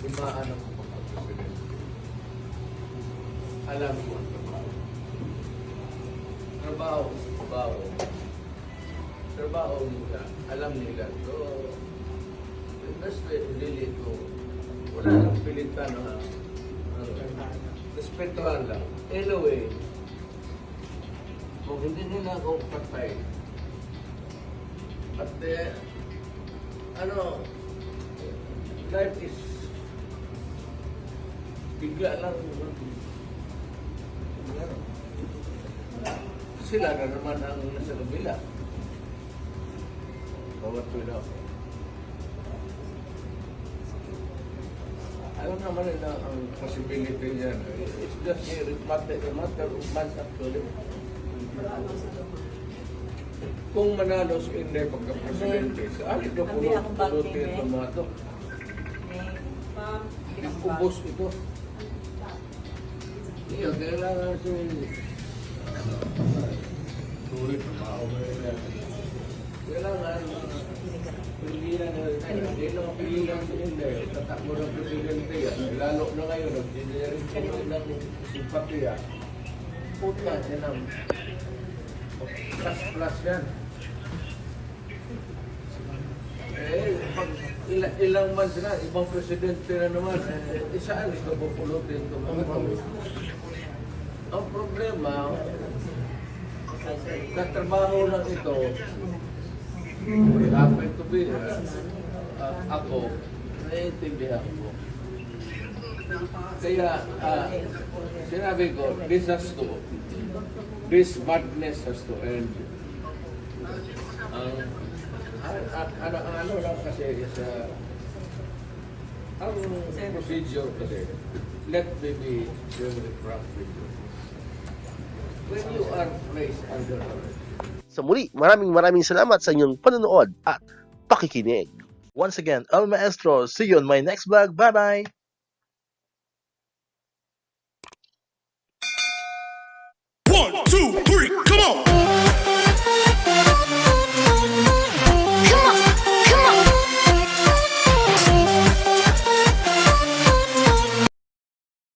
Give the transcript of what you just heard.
Limaan ang pagkakapresidente. Alam mo ang trabaho. Trabaho is trabaho. Trabaho nila, alam nila. So, that's really ito. Wala nang pilitan na respetuhan lang. Anyway, kung hindi nila ako patay, at life is bigla lang. Sila na naman ang nasa kabila. Bawat tuloy ako. Alam naman nila ang possibility niyan. It's just a matter of months actually. Kung manalo si Inday pagka-presidente, saan ito pulutin ng mga ito? Ubus ito. Iya, kailangan si sulit na makaumay. Kailangan pilihan na hindi lang pilihan si Inday. Tatakbo ng presidente yan. Lalo na ngayon, nag-generate ko ng simpatiya. Puta, yan ang plus yan. Pag ilang months na, ibang presidente na naman, isaan ito pupulutin ito. Ang problema, katrabaho lang ito, happen to be, ako, naiintindihan ko. Kaya, sinabi ko, this madness has to end. Ano lang kasi ang procedure kasi, let me be very frank with you. When you are placed under arrest. Sa muli, maraming salamat sa inyong panonood at pakikinig. Once again, El Maestro, see you on my next vlog. Bye-bye!